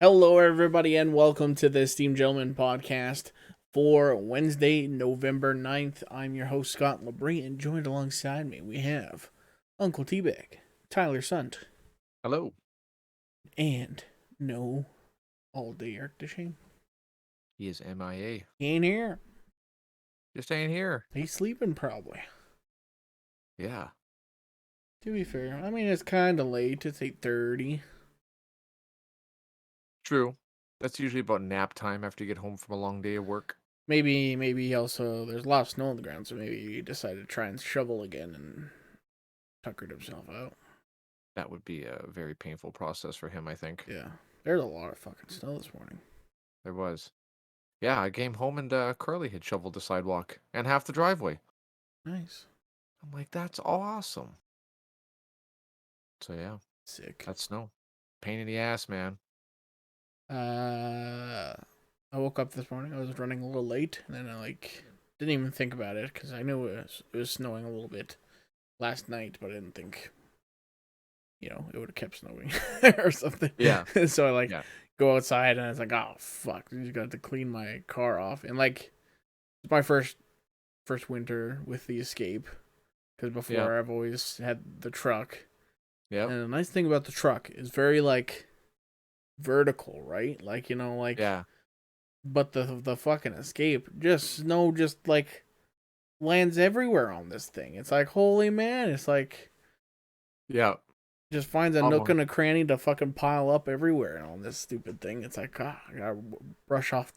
Hello, everybody, and welcome to the Esteemed Gentleman podcast for Wednesday, November 9th. I'm your host, Scott Labrie, and joined alongside me, we have Uncle T-Bag, Tyler Sunt, Hello. and no all-day Eric DeShane. He is MIA. He ain't here. Just ain't here. He's sleeping, probably. Yeah. To be fair, I mean, it's kind of late. It's 8:30. True. That's usually about nap time after you get home from a long day of work. Maybe also, there's a lot of snow on the ground, so maybe he decided to try and shovel again and tuckered himself out. That would be a very painful process for him, I think. Yeah. There's a lot of fucking snow this morning. There was. Yeah, I came home and Curly had shoveled the sidewalk and half the driveway. Nice. I'm like, that's awesome. So yeah, Sick. that's snow. Pain in the ass, man. I woke up this morning. I was running a little late, and then I didn't even think about it because I knew it was snowing a little bit last night, but I didn't think it would have kept snowing or something. Yeah. So I Yeah. go outside, and I was like, oh fuck, I just got to clean my car off, and it's my first winter with the Escape because before Yeah. I've always had the truck. Yep. And the nice thing about the truck is very vertical, right? Yeah. But the fucking Escape, just snow lands everywhere on this thing. It's like, holy man, it's like Yeah. just finds a nook Almost. and a cranny to fucking pile up everywhere on this stupid thing. It's like, I gotta brush off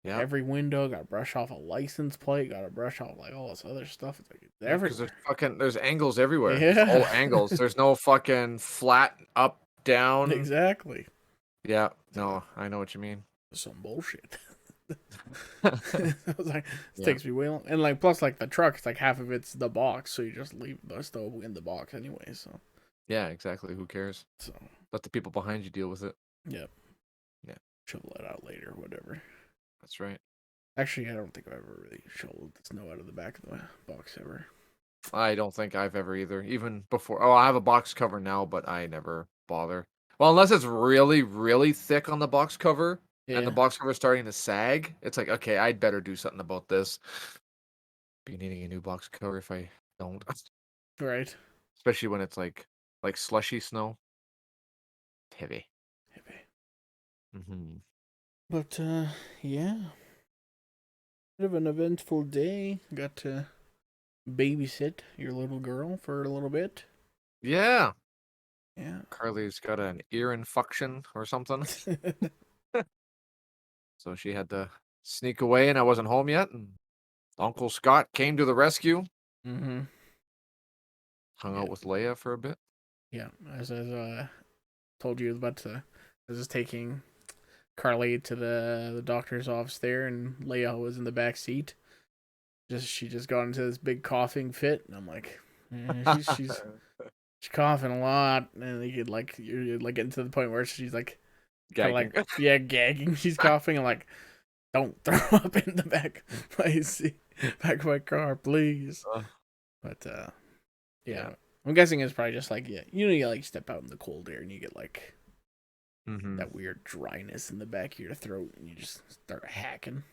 Yeah. every window, gotta brush off a license plate, gotta brush off all this other stuff. It's like it's Because everywhere. there's angles everywhere. It's Yeah. all angles. There's no fucking flat up, down. Exactly. Yeah, no, I know what you mean. Some bullshit. I was like, this Yeah. takes me way long. And plus the truck, it's like half of it's the box, so you just leave the stove in the box anyway. So Yeah, exactly. Who cares? so Let the people behind you deal with it. yep. Yeah. Shovel it out later, whatever. That's right. Actually, I don't think I've ever really shoveled the snow out of the back of the box ever. I don't think I've ever either. Even before. Oh, I have a box cover now, but I never bother. Well, unless it's really, really thick on the box cover and the Yeah. box cover is starting to sag, it's like, okay, I'd better do something about this. Be needing a new box cover if I don't. Right. Especially when it's like slushy snow. Heavy. Maybe. Mm-hmm. But yeah. Bit of an eventful day. Got to babysit your little girl for a little bit. Yeah. Yeah. Carly's got an ear infection or something. So she had to sneak away, and I wasn't home yet. And Uncle Scott came to the rescue, Mm-hmm. hung Yeah. out with Leia for a bit. Yeah. As told you about to, I was just taking Carly to the doctor's office there, and Leia was in the back seat. She just got into this big coughing fit, and I'm like, she's coughing a lot, and you could you're getting to the point where she's Gagging. gagging. She's coughing. I'm like, don't throw up in the back of my seat, back of my car, please. But yeah. I'm guessing it's probably just you step out in the cold air and you get Mm-hmm. that weird dryness in the back of your throat, and you just start hacking.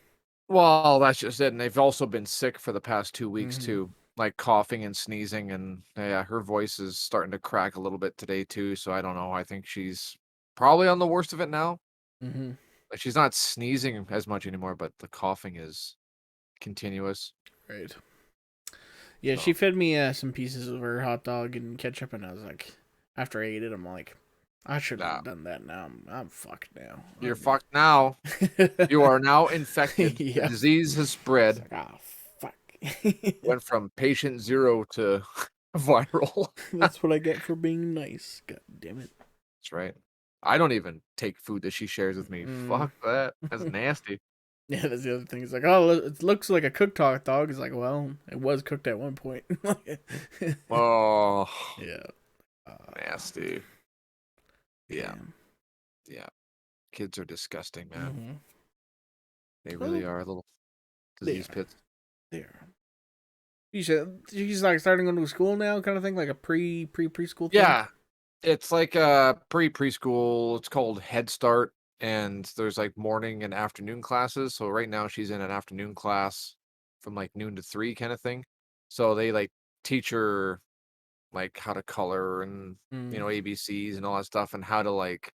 Well, that's just it. And they've also been sick for the past 2 weeks, Mm-hmm. too. Like coughing and sneezing. And yeah, her voice is starting to crack a little bit today, too. So I don't know. I think she's probably on the worst of it now. Mm-hmm. Like, she's not sneezing as much anymore, but the coughing is continuous. Right. Yeah, So, she fed me some pieces of her hot dog and ketchup, and I was like, after I ate it, I'm like, I shouldn't nah, have done that. Now I'm fucked now. you're fucked now. You are now infected. The Yeah. disease has It's spread. like, oh fuck. Went from patient 0 to viral. That's what I get for being nice. God damn it. That's right. I don't even take food that she shares with me. Mm. Fuck that. That's nasty. Yeah, that's the other thing. It's like, oh, it looks like a cooked hot dog. It's like, well, it was cooked at one point. Oh, Yeah. nasty. Yeah. Damn. Yeah. Kids are disgusting, man. Mm-hmm. They really are little disease They are. pits. There. You said she's starting to go to school now, kind of thing, like a preschool thing. Yeah. It's like a preschool. It's called Head Start, and there's like morning and afternoon classes. So right now she's in an afternoon class from like noon to 3 kind of thing. So they like teach her like how to color and Mm, ABCs and all that stuff and how to like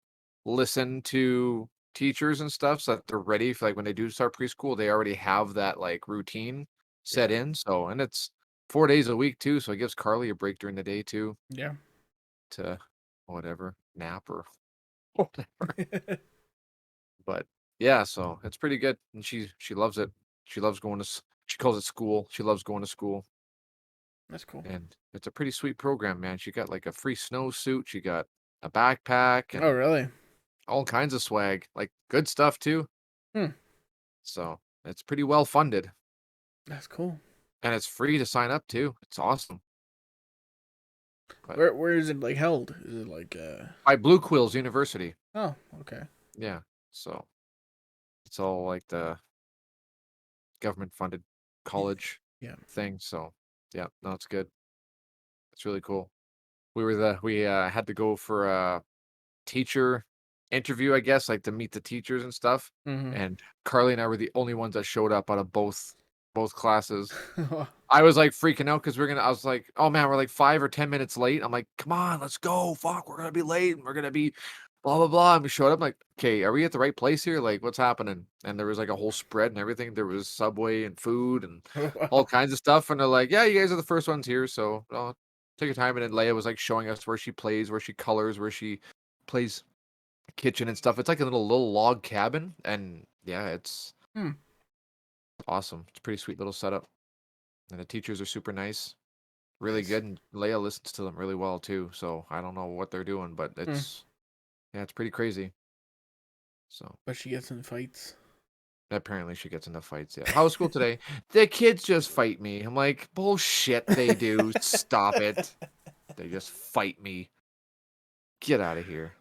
listen to teachers and stuff so that they're ready for like when they do start preschool, they already have that like routine set yeah, in. So and it's 4 days a week too. So it gives Carly a break during the day too yeah. to whatever nap or whatever. But yeah, so it's pretty good, and she loves it. She loves going to. She calls it school. She loves going to school, That's cool. and it's a pretty sweet program, man. She got like a free snowsuit. She got a backpack Oh, and really? all kinds of swag, like good stuff too. Hmm. So it's pretty well funded, That's cool. and it's free to sign up too. It's awesome. But Where is it like held? Is it like by Blue Quills University, Oh, okay. yeah. So it's all like the government funded Yeah. college Yeah. thing. So yeah, no, it's good. It's really cool. We had to go for a teacher interview, I guess, like to meet the teachers and stuff. Mhm. And Carly and I were the only ones that showed up out of both classes. I was like freaking out because I was like, oh man, we're like 5 or 10 minutes late. I'm like, come on, let's go. Fuck, we're gonna be late and we're gonna be blah blah blah. And we showed up like, okay, are we at the right place here? Like, what's happening? And there was like a whole spread and everything. There was Subway and food and all Wow. kinds of stuff. And they're like, yeah, you guys are the first ones here, so take your time. And then Leia was like showing us where she plays, where she colors, where she plays kitchen and stuff. It's like a little log cabin, and yeah, it's Hmm. awesome. It's a pretty sweet little setup, and the teachers are super nice, really Nice. good, and Leia listens to them really well too. So I don't know what they're doing, but Hmm. it's yeah, it's pretty crazy. So But she gets in fights. apparently she gets into fights. Yeah, how was school today? The kids just fight me. I'm like, bullshit. They do. Stop it. They just fight me. Get out of here.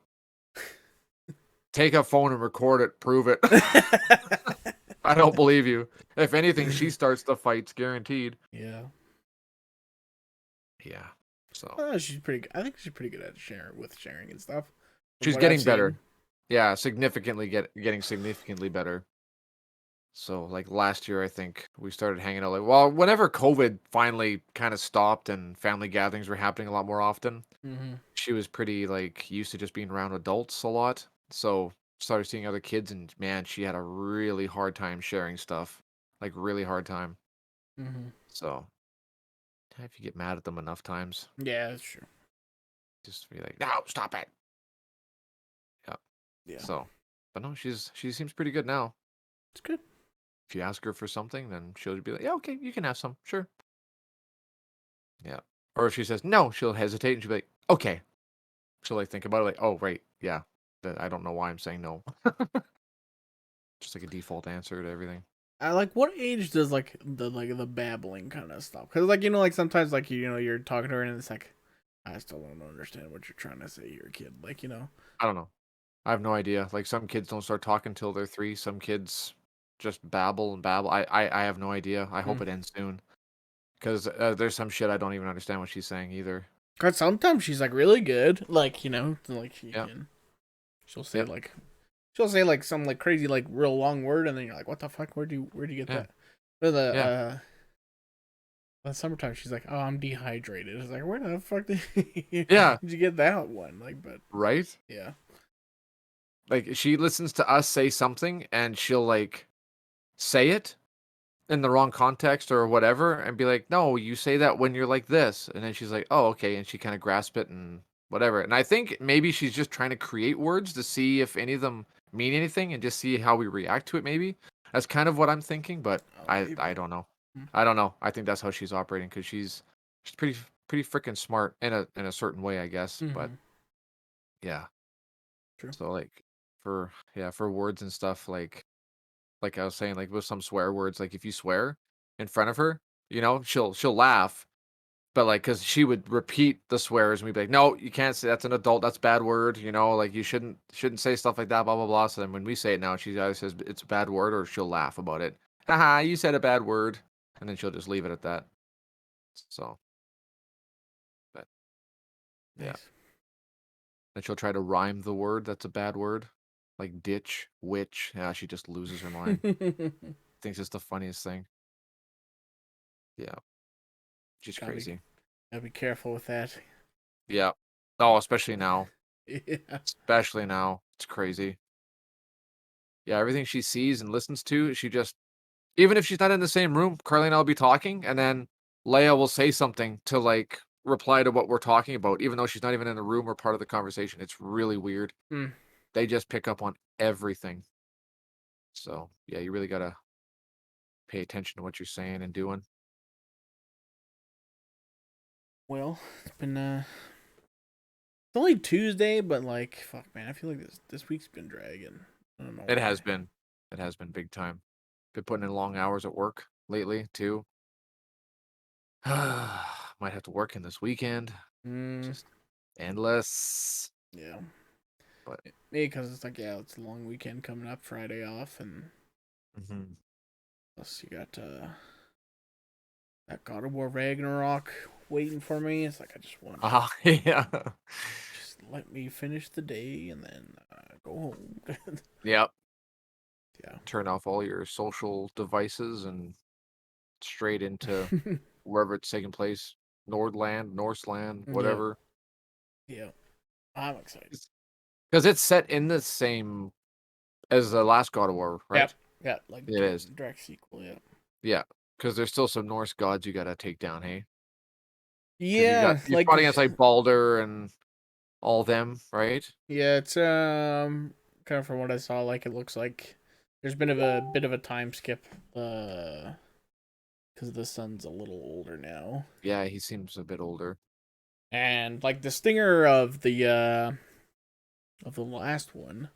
Take a phone and record it. Prove it. I don't believe you. If anything, she starts the fights, guaranteed. Yeah. Yeah. So She's pretty good. I think she's pretty good at sharing and stuff. From she's what I've getting seen. better. Yeah, significantly getting significantly better. So like last year, I think we started hanging out like well, whenever COVID finally kind of stopped and family gatherings were happening a lot more often, Mhm. she was pretty like used to just being around adults a lot. So started seeing other kids and man, she had a really hard time sharing stuff. Like really hard time. Mhm. So if you get mad at them enough times, Yeah, that's true. just be like, no, stop it. Yeah. Yeah. So but no, she seems pretty good now. It's good. If you ask her for something, then she'll be like, "Yeah, okay, you can have some, sure." Yeah. Or if she says no, she'll hesitate and she'll be like, "Okay." She'll like think about it, like, "Oh, right, yeah." I don't know why I'm saying no. Just like a default answer to everything. I like what age does the babbling kind of stop? Because like sometimes you're talking to her and it's like I still don't understand what you're trying to say here, kid. I don't know. I have no idea. Like some kids don't start talking till they're 3. Some kids just babble and babble. I have no idea. I hope Mm. it ends soon because there's some shit I don't even understand what she's saying either. Cause sometimes she's like really good, like Yeah. Yep. she'll say like some like crazy like real long word, and then you're like, what the fuck? Where'd you get Yeah. that? Or Yeah. the summertime, she's like, oh, I'm dehydrated. It's like, where the fuck did did Yeah. you get that one? Like, but Right. yeah. Like she listens to us say something and she'll like say it in the wrong context or whatever and be like, "No, you say that when you're like this." And then she's like, "Oh, okay." And she kind of grasp it and whatever. And I think maybe she's just trying to create words to see if any of them mean anything and just see how we react to it maybe. That's kind of what I'm thinking, but Oh, I maybe. don't know. I don't know. I think that's how she's operating cuz she's pretty freaking smart in a certain way, I guess. But Mm-hmm. yeah. True. So like for words and stuff like I was saying, like with some swear words, like if you swear in front of her, she'll laugh, but like because she would repeat the swears and we'd be like, no, you can't say that's an adult, that's a bad word, like you shouldn't say stuff like that, blah blah blah. So then when we say it now, she either says it's a bad word or she'll laugh about it. Haha, you said a bad word, and then she'll just leave it at that. So, but yeah, Nice. Then she'll try to rhyme the word that's a bad word, like ditch, witch. Yeah, she just loses her mind. Thinks it's the funniest thing. Yeah, she's gotta be crazy. gotta be careful with that. Yeah. Oh, especially now. Yeah. Especially now. It's crazy. Yeah, everything she sees and listens to, she just even if she's not in the same room, Carly and I'll be talking, and then Leia will say something to like reply to what we're talking about, even though she's not even in the room or part of the conversation. It's really weird. Mm. They just pick up on everything. So yeah, you really gotta pay attention to what you're saying and doing. Well, it's been it's only Tuesday, but like fuck man, I feel like this week's been dragging. I don't know It why. has been. It has been big time. Been putting in long hours at work lately too. Might have to work in this weekend. Mm, Just endless. yeah. But Maybe because it's like yeah, it's a long weekend coming up, Friday off, and mhm. plus you got that God of War Ragnarok waiting for me. It's like I just want Yeah. just let me finish the day and then go home. Yep. Yeah. Turn off all your social devices and straight into wherever it's taking place. Nordland, Norseland, Yeah. whatever. Yeah. I'm excited. Because it's set in the same as the last God of War, Yep. right? Yeah. Like It is. direct sequel. Yeah. Yeah. Because there's still some Norse gods you gotta take down, hey? Because Yeah. you Like fought against like Balder and all them, right? yeah. It's kind of from what I saw, like it looks like there's been a bit of a time skip. Because the son's a little older now, Yeah, he seems a bit older. and like the stinger of the last one,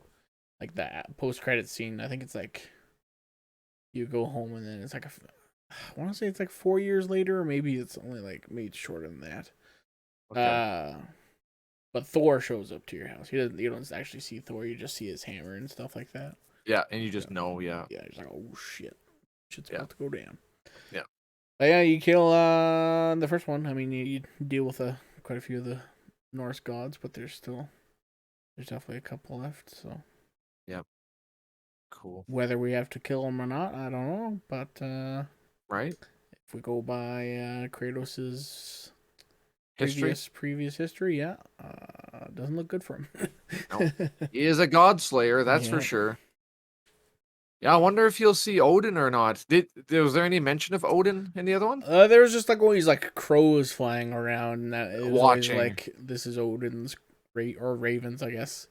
like that post credit scene. I think it's like you go home and then it's like I want to say it's like 4 years later, or maybe it's only like maybe it's shorter than that. Okay. But Thor shows up to your house. You don't actually see Thor. You just see his hammer and stuff like that. Yeah, and you Yeah, just know, yeah. yeah. It's like oh shit, shit's Yeah. about to go down. Yeah. But yeah, you kill the first one. I mean, you deal with quite a few of the Norse gods, but there's definitely a couple left. So Yep. Cool. whether we have to kill them or not, I don't know. But Right? if we go by Kratos's History? previous history, yeah, doesn't look good for him. No. He is a god slayer, that's for Yeah. sure. Yeah, I wonder if you'll see Odin or not. Was there any mention of Odin in the other one? There was just like always like crows flying around, and it was always Watching. like this is Odin's or ravens, I guess.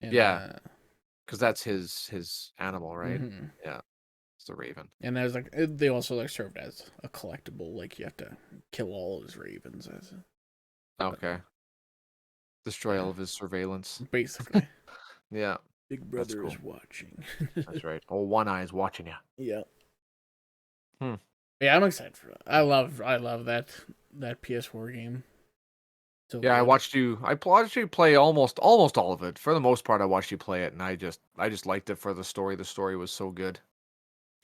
And Yeah, because that's his animal, right? mhm. Yeah, it's the raven. And there's like they also like served as a collectible. Like you have to kill all his ravens as but Okay. Destroy yeah, all of his surveillance. basically. Yeah, Big that's brother cool. is watching. That's right. Oh, one eye's watching you. Yeah. Hmm. Yeah, I'm excited for that. I love that PS4 game. So Yeah, good. I watched you play almost all of it. For the most part, I watched you play it, and I just liked it for the story. The story was so good.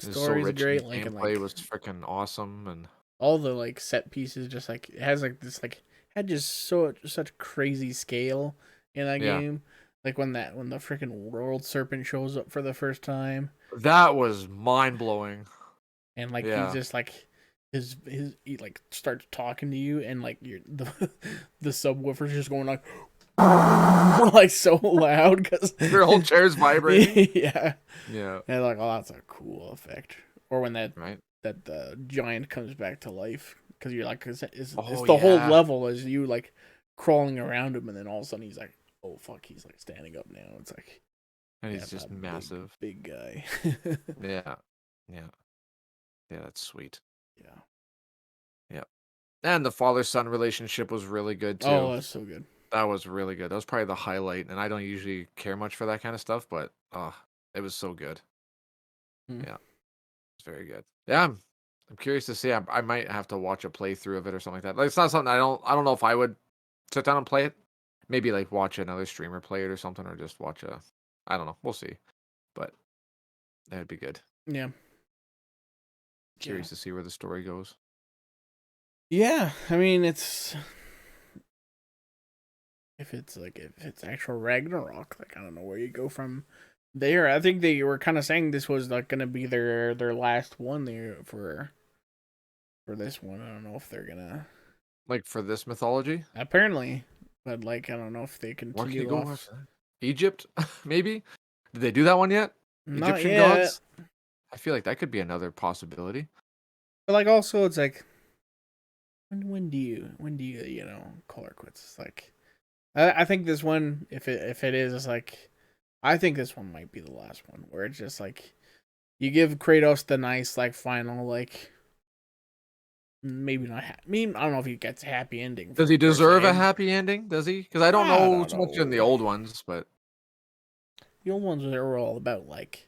It was so Story's rich, and great, the like and gameplay like was freaking awesome. And all the like set pieces just like it has like this like had just so such crazy scale in that yeah, game. Like when the freaking world serpent shows up for the first time that was mind blowing. and like he's Yeah, just like his he like starts talking to you and like you're the subwoofer's just going like like so loud because your whole chair's vibrating. yeah Yeah, and like oh that's a cool effect or when right. that the giant comes back to life because you're like it's Oh the whole yeah, level as you like crawling around him and then all of a sudden he's like oh fuck he's like standing up now it's like and yeah he's it's a just massive. big guy Yeah, yeah, yeah. That's sweet. yeah Yeah, and the father son relationship was really good too. oh that's so good That was really good. That was probably the highlight, and I don't usually care much for that kind of stuff, but it was so good. hmm. Yeah, it's very good. Yeah, I'm curious to see. I might have to watch a playthrough of it or something like that. Like it's not something I don't know if I would sit down and play it. Maybe like watch another streamer play it or something, or just watch a. I don't know. We'll see, but that'd be good. Yeah yeah Curious to see where the story goes. yeah I mean if it's actual Ragnarok, like I don't know where you go from there. I think they were kind of saying this was like gonna be their last one there for this one. I don't know if they're gonna Like for this mythology, apparently, but like I don't know if they where can you continue go off. after that? Egypt, maybe. Did they do that one yet? Not Egyptian yet, gods. I feel like that could be another possibility. but like also it's like when do you call her quits? It's like I think this one if it is, it's like I think this one might be the last one where it's just like you give Kratos the nice like final like maybe not. I mean, I don't know if he gets a happy ending Does for he per deserve a se. happy ending? Does he? Because I don't I know don't too much in the know. old ones, but The old ones were all about like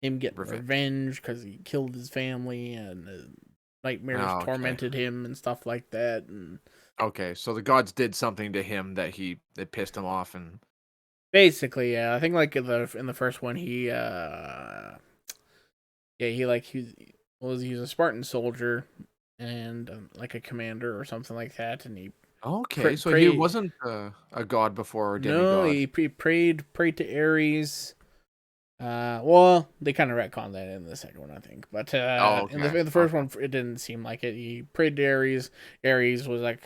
him getting revenge. revenge because he killed his family and nightmares Oh, okay. tormented him and stuff like that. And Okay, so the gods did something to him that it pissed him off, and basically, yeah, I think like in the first one he yeah he was a Spartan soldier and like a commander or something like that, and he okay, so he pray. wasn't a god before or a No, demigod. he prayed to Ares. Well, they kind of retconned that in the second one, I think. But Oh, okay, in the first okay, one, it didn't seem like it. He prayed to Ares. Ares was like,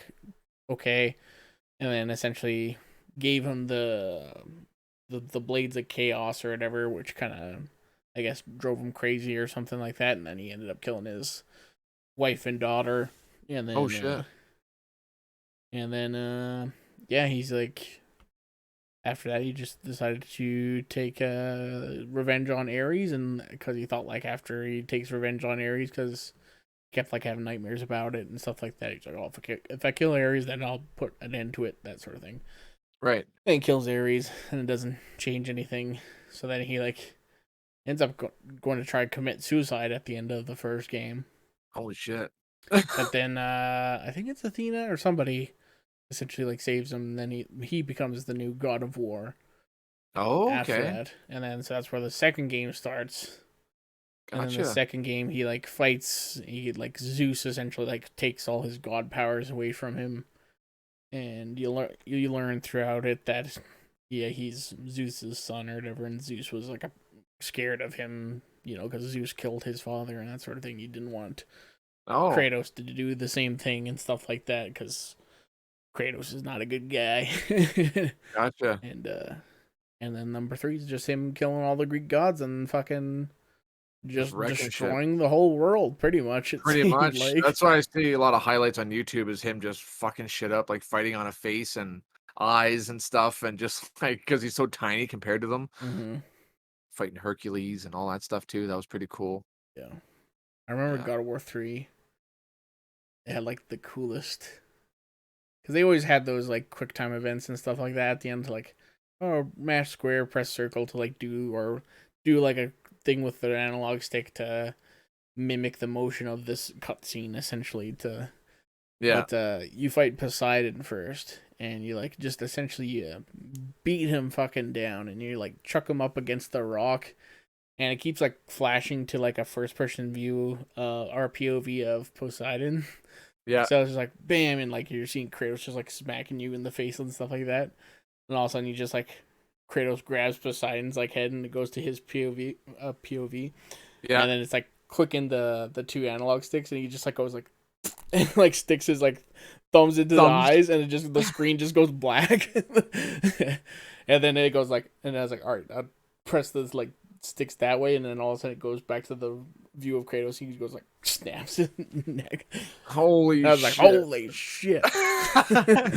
okay, and then essentially gave him the blades of chaos or whatever, which kind of, I guess, drove him crazy or something like that. And then he ended up killing his wife and daughter. And oh then, shit. yeah, he's like, after that, he just decided to take revenge on Ares, and because he thought like after he takes revenge on Ares, because he kept like having nightmares about it and stuff like that. He's like, oh, if I kill Ares, then I'll put an end to it, that sort of thing. Right. And he kills Ares, and it doesn't change anything. So then he like ends up going to try to commit suicide at the end of the first game. Holy shit. But then I think it's Athena or somebody essentially like saves him, and then he becomes the new god of war Oh, after okay. that. And then so that's where the second game starts. And then the Gotcha. second game he like fights he like Zeus essentially like takes all his god powers away from him. And you learn throughout it that yeah, he's Zeus's son or whatever, and Zeus was like scared of him, because Zeus killed his father and that sort of thing. He didn't want Oh, Kratos to do the same thing and stuff like that because Kratos is not a good guy. gotcha. and and then number three is just him killing all the Greek gods and fucking Just just wrecking shit. destroying the whole world. Pretty much, it Pretty seemed much. like. That's why I see a lot of highlights on YouTube is him just fucking shit up, like fighting on a face and eyes and stuff, and just like because he's so tiny compared to them, Hmm. fighting Hercules and all that stuff too. That was pretty cool. Yeah, I remember Yeah. God of War 3. They had like the coolest because they always had those like quick time events and stuff like that at the end. Like, oh, mash square, press circle to like do like a thing with the analog stick to mimic the motion of this cutscene essentially to Yeah. but you fight Poseidon first, and you like just essentially beat him fucking down, and you like chuck him up against the rock, and it keeps like flashing to like a first person view, RPOV of Poseidon. Yeah. So it's just like bam, and like you're seeing Kratos just like smacking you in the face and stuff like that, and all of a sudden you just like Kratos grabs Poseidon's like head and it goes to his POV, Yeah. and then it's like clicking the two analog sticks, and he just like goes like and like sticks his like thumbs into the Thumbs. eyes, and it just the screen just goes black, and then it goes like, and I was like, all right, I'll press this like sticks that way, and then all of a sudden it goes back to the view of Kratos. He goes like snaps his neck. Holy I was like, shit. holy shit!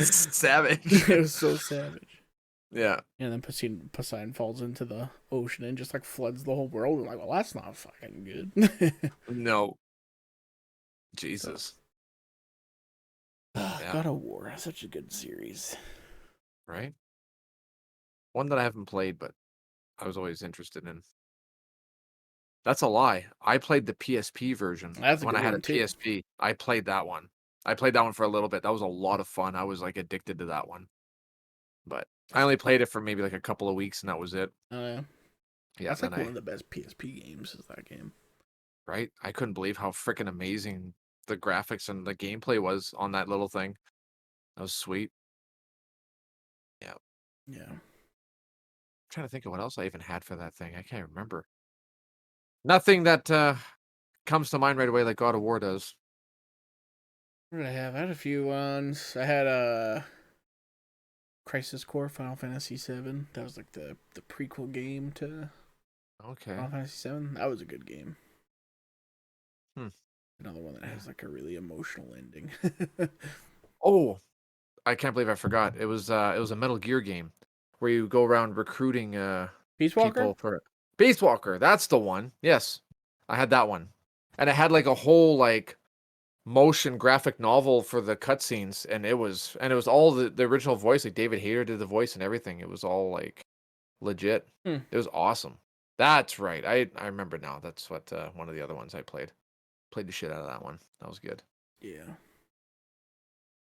Savage. It was so savage. Yeah. And then Poseidon falls into the ocean and just like floods the whole world. I'm like, well, that's not fucking good. No. So, Jesus. Yeah. God of War, such a good series. Right. One that I haven't played, but I was always interested in. That's a lie. I played the PSP version. That's a When good I had a one too. PSP, I played that one. I played that one for a little bit. That was a lot of fun. I was like addicted to that one. But I only played it for maybe like a couple of weeks and that was it. Yeah. Yeah, That's and then like one I of the best PSP games. Is that game? right? I couldn't believe how freaking amazing the graphics and the gameplay was on that little thing. That was sweet. Yeah. Yeah. Trying to think of what else I even had for that thing. I can't remember. Nothing that comes to mind right away like God of War does. What did I have? I had a few ones. I had Crisis Core Final Fantasy VII. That was like the prequel game to Okay. Final Fantasy VII. That was a good game. Hmm. Another one that Yeah. has like a really emotional ending. Oh, I can't believe I forgot. It was a Metal Gear game where you go around recruiting Peace Walker? people for Beast Walker. That's the one. Yes. I had that one. And it had like a whole like motion graphic novel for the cutscenes, and it was all the original voice, like David Hayter did the voice and everything. It was all like legit. Hmm. It was awesome. That's right. I remember now. That's what one of the other ones I played. Played the shit out of that one. That was good. Yeah.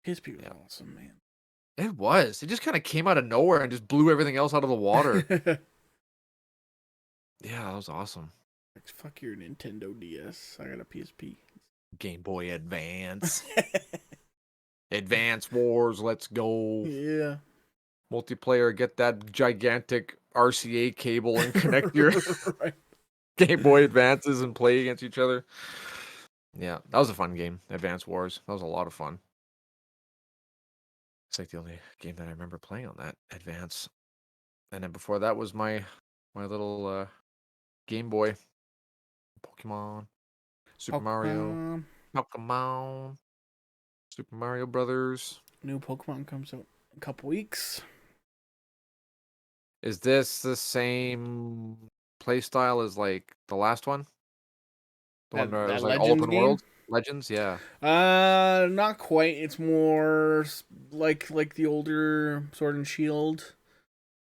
PSP was Yeah. awesome, man. It was. It just kind of came out of nowhere and just blew everything else out of the water. Like, Yeah, that was awesome. fuck your Nintendo DS. I got a PSP. Game Boy Advance. Advance Wars, let's go. Yeah. Multiplayer, get that gigantic RCA cable and connect your Right. Game Boy Advances and play against each other. Yeah, that was a fun game. Advance Wars. That was a lot of fun. It's like the only game that I remember playing on that Advance. And then before that was my little Game Boy. Pokemon, Super Mario, Pokemon. Pokemon, Super Mario Brothers. New Pokemon comes out in a couple weeks. Is this the same play style as like the last one? The one where it That was like all Legends open game? world? Legends, yeah. Not quite. It's more like the older Sword and Shield.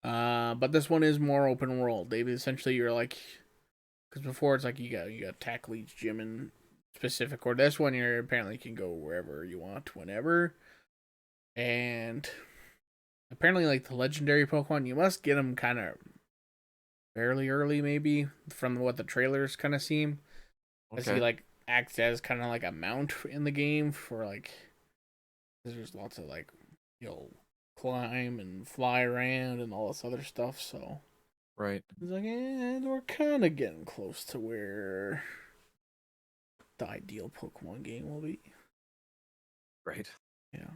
But this one is more open world. They essentially you're like, because before it's like you got tackle each gym in specific, or this one you're apparently can go wherever you want, whenever. And apparently, like the legendary Pokemon, you must get them kind of fairly early, maybe from what the trailers kind of seem, as he Okay. like acts as kind of like a mount in the game for like. There's lots of like you'll climb and fly around and all this other stuff. So Right. it's like, we're kind of getting close to where the ideal Pokemon game will be. Right. Yeah,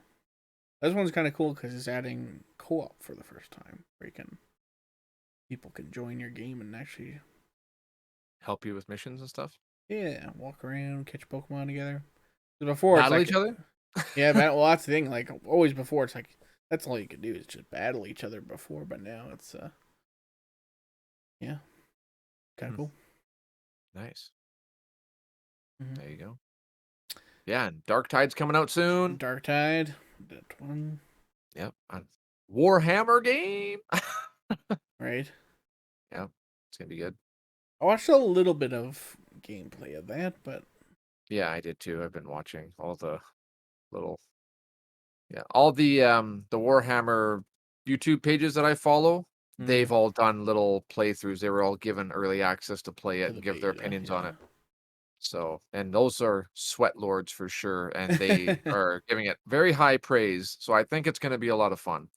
this one's kind of cool because it's adding co-op for the first time, where people can join your game and actually, Help you with missions and stuff. yeah, walk around, catch Pokemon together. Before it's Battle like, each other? yeah, well, that's the thing. Like always before, it's like that's all you could do is just battle each other before. But now it's yeah, kind of Hmm, cool. nice. Mm-hmm. There you go. Yeah, and Dark Tide's coming out soon. Dark Tide, that one, Yep. Warhammer game. right? Yeah, it's gonna be good. I watched a little bit of gameplay of that, but Yeah, I did too. I've been watching all the little all the Warhammer YouTube pages that I follow. They've all done little playthroughs. They were all given early access to play to it the and give their beta, opinions on yeah. it. So, and those are sweat lords for sure, and they are giving it very high praise. So I think it's going to be a lot of fun,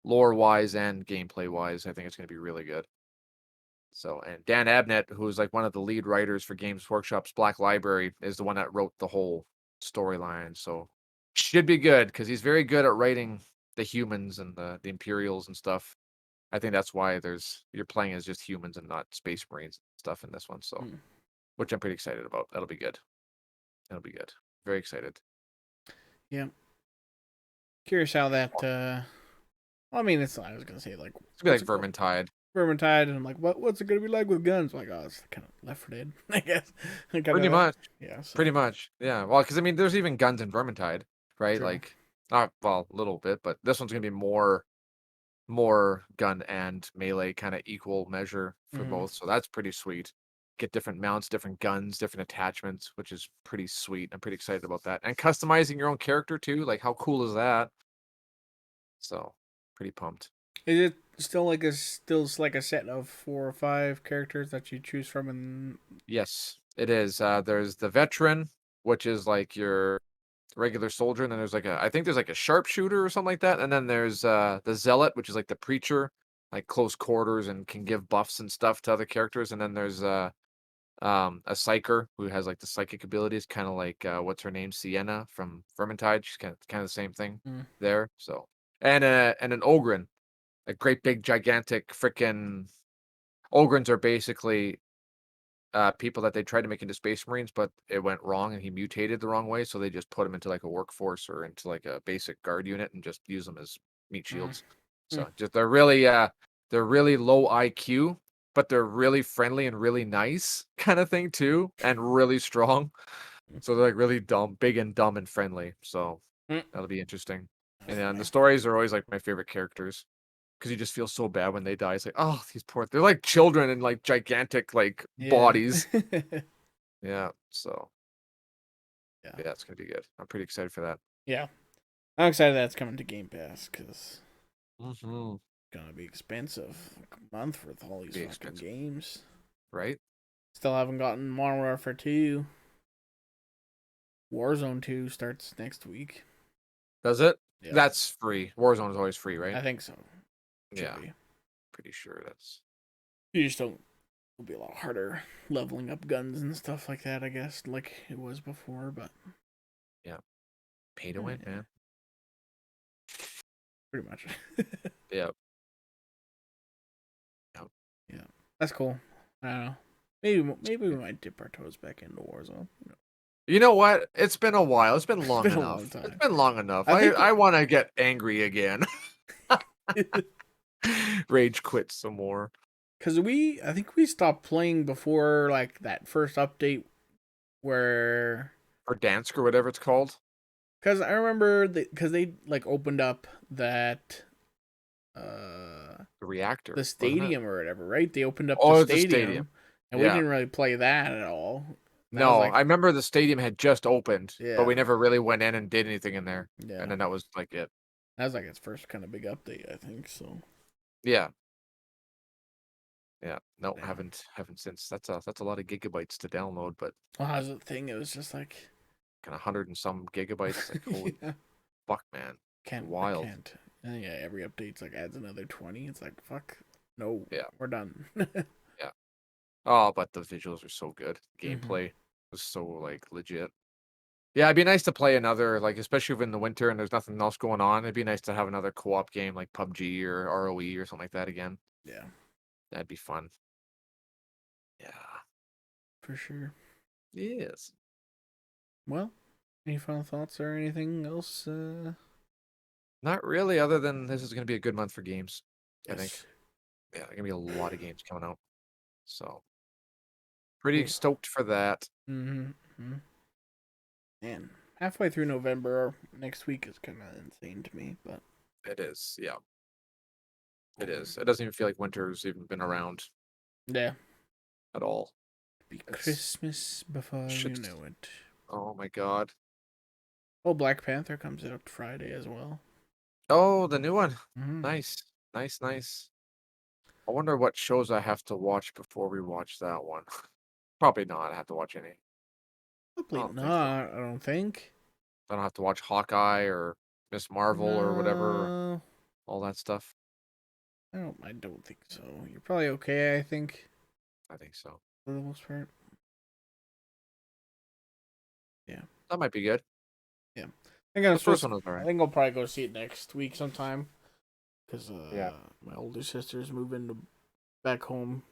lore wise and gameplay wise. I think it's going to be really good. So, and Dan Abnett, who's like one of the lead writers for Games Workshop's Black Library, is the one that wrote the whole storyline. So, should be good because he's very good at writing the humans and the Imperials and stuff. I think that's why you're playing as just humans and not Space Marines and stuff in this one. So, Hmm. which I'm pretty excited about. That'll be good. That'll be good. Very excited. Yeah, curious how that. I mean, it's. I was gonna say like, It's gonna what's be it like called? Vermintide. Vermintide, and I'm like, what's it gonna be like with guns? Like, oh, it's kind of Left 4 Dead, I guess. kind Pretty of, much. yeah. So Pretty much. Yeah. Well, because I mean, there's even guns in Vermintide, right? true. Like, not well, a little bit, but this one's gonna be more gun and melee kind of equal measure for Hmm. both. So that's pretty sweet. Get different mounts, different guns, different attachments, which is pretty sweet. I'm pretty excited about that. And customizing your own character too. Like, how cool is that? So, pretty pumped. Is it still like a set of 4 or 5 characters that you choose from, and Yes, it is. There's the veteran, which is like your regular soldier, and then there's like a I think there's like a sharpshooter or something like that, and then there's the zealot, which is like the preacher, like close quarters and can give buffs and stuff to other characters, and then there's a psyker who has like the psychic abilities, kind of like what's her name, Sienna from Vermintide. She's kind of the same thing Mm. there. So and an ogren, a great big gigantic freaking ogrens are basically people that they tried to make into space marines, but it went wrong and he mutated the wrong way, so they just put him into like a workforce or into like a basic guard unit and just use them as meat Mm. shields. Mm. So just they're really low IQ, but they're really friendly and really nice kind of thing too, and really strong. So they're like really dumb, big and dumb and friendly. So Mm. that'll be interesting. That's And then the funny. stories are always like my favorite characters because you just feel so bad when they die. It's like, oh, these poor, they're like children in like gigantic like Yeah. bodies. Yeah, so Yeah. yeah, it's gonna be good. I'm pretty excited for that. Yeah. I'm excited that it's coming to Game Pass because it's Mhm. gonna be expensive. Like a month with all these Be fucking expensive, games. right? Still haven't gotten Modern Warfare 2. Warzone 2 starts next week. Does it? Yeah. That's free. Warzone is always free, right? I think so. Should Yeah, be. pretty sure that's You just don't. It'll be a lot harder leveling up guns and stuff like that, I guess, like it was before, but yeah. Pay to win, yeah, man. pretty much. Yeah. Yep. Yeah. That's cool. I don't know. Maybe we might dip our toes back into Warzone. You know what? It's been a while. It's been It's long been a long enough. It's time. been long enough. I think I want to get angry again. Rage quit some more. because I think we stopped playing before like that first update where Or Dansk or whatever it's called. because I remember because they like opened up that uh The reactor, the wasn't it? stadium or whatever, right? They opened up the Oh, it's a stadium. stadium, and we Yeah. didn't really play that at all. That was No, like, I remember the stadium had just opened, but we yeah, never really went in and did anything in there. yeah, And then that was like it. that was like its first kind of big update, I think. So Yeah. Yeah. No, yeah, haven't since. That's a lot of gigabytes to download, but well, how's the thing? It was just like, kind of 100 and some gigabytes. Like, holy yeah, fuck, man. It's I wild. can't. And yeah, every update's like adds another 20. It's like fuck, no, Yeah. we're done. Yeah. Oh, but the visuals are so good. Hmm. Gameplay was so like legit. Yeah, it'd be nice to play another, like, especially in the winter and there's nothing else going on. It'd be nice to have another co-op game like PUBG or ROE or something like that again. Yeah, That'd be fun. Yeah. for sure. Yes. Well, any final thoughts or anything else? Not really, other than this is going to be a good month for games, I think. Yes. Yeah, there's going to be a lot of games coming out. So, pretty Cool. stoked for that. Mm-hmm. Man, halfway through November next week is kind of insane to me, but It is. Yeah, it is. It doesn't even feel like winter's even been around yeah, at all. be It's Christmas before you should. know it. Oh my god. Oh, Black Panther comes out Friday as well. Oh, the new one. Mm-hmm. Nice. Nice, nice. I wonder what shows I have to watch before we watch that one. Probably not. I have to watch any. I Probably don't think so. not. I don't think. I don't have to watch Hawkeye or Miss Marvel or whatever, No, all that stuff. I don't. I don't think so. You're probably okay. I think I think so. for the most part. Yeah, That might be good. yeah. I think I'm The first supposed. one was I alright. think I'll probably go see it next week sometime because Yeah. my older sister's moving to back home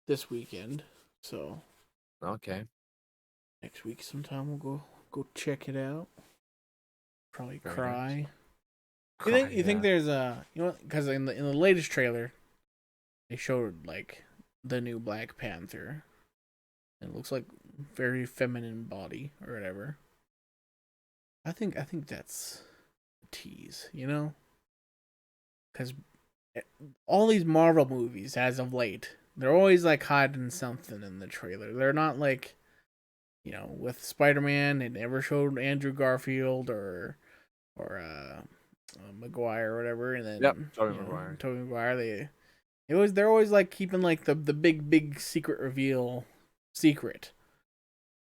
this weekend. So Okay. next week sometime we'll go check it out. Probably Very nice. cry. Cry, You think yeah. there's you know, because in the latest trailer they showed like the new Black Panther. And it looks like very feminine body or whatever. I think that's a tease, you know, because all these Marvel movies as of late, they're always like hiding something in the trailer. They're not like, you know, with Spider-Man, it never showed Andrew Garfield or Maguire or whatever, and Yep. then Tobey you know Maguire. Tobey Maguire. They're always like keeping like the big secret reveal secret,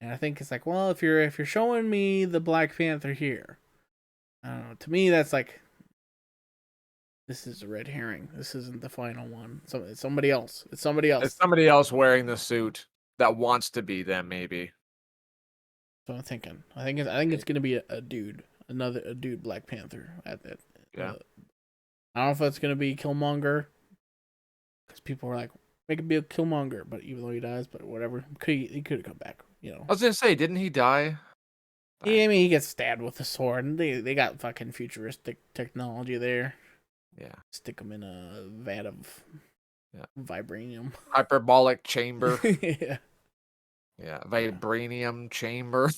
And I think it's like, well, if you're showing me the Black Panther here, I don't know. To me, that's like this is a red herring. This isn't the final one. It's somebody else. It's somebody It's else. somebody else wearing the suit that wants to be them, maybe. So I'm thinking. I think it's gonna be a dude, a dude Black Panther at that. Yeah. I don't know if that's gonna be Killmonger, because people were like, make it be a Killmonger, but even though he dies, but whatever, he could have come back. I was gonna say, didn't he die? Yeah, I mean, he gets stabbed with a sword, and they got fucking futuristic technology there. Yeah. Stick him in a vat of vibranium. Hyperbolic chamber. Yeah. Yeah. Vibranium chamber.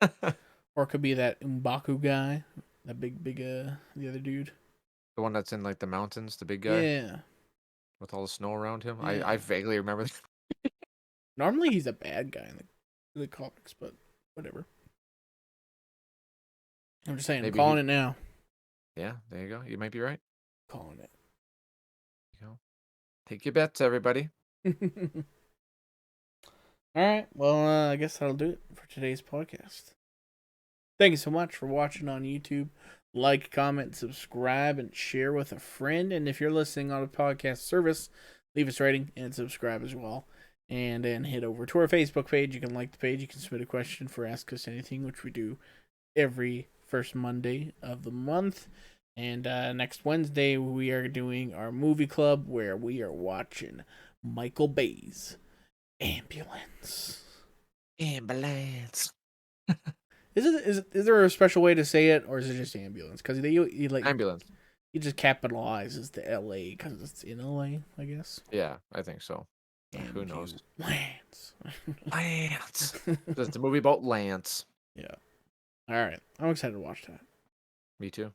Or it could be that M'Baku guy, that big, the other dude. The one that's in like the mountains, the big guy Yeah. with all the snow around him. Yeah. I vaguely remember. Normally he's a bad guy in the comics, but whatever. I'm just saying, I'm Maybe calling it now. Yeah, there you go. You might be right. Calling it. You go. Take your bets, everybody. All right. Well, I guess that'll do it for today's podcast. Thank you so much for watching on YouTube. Like, comment, subscribe, and share with a friend. And if you're listening on a podcast service, leave us a rating and subscribe as well. And then head over to our Facebook page. You can like the page. You can submit a question for Ask Us Anything, which we do every first Monday of the month. And next Wednesday, we are doing our movie club where we are watching Michael Bay's Ambulance. Ambulance. Is there a special way to say it, or is it just ambulance? Because he like Ambulance. he just capitalizes the L.A. because it's in L.A. I guess. Yeah, I think so. Who knows? Lance. Lance. It's a movie about Lance. Yeah. All right. I'm excited to watch that. Me too.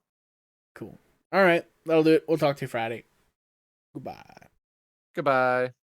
Cool. All right. That'll do it. We'll talk to you Friday. Goodbye. Goodbye.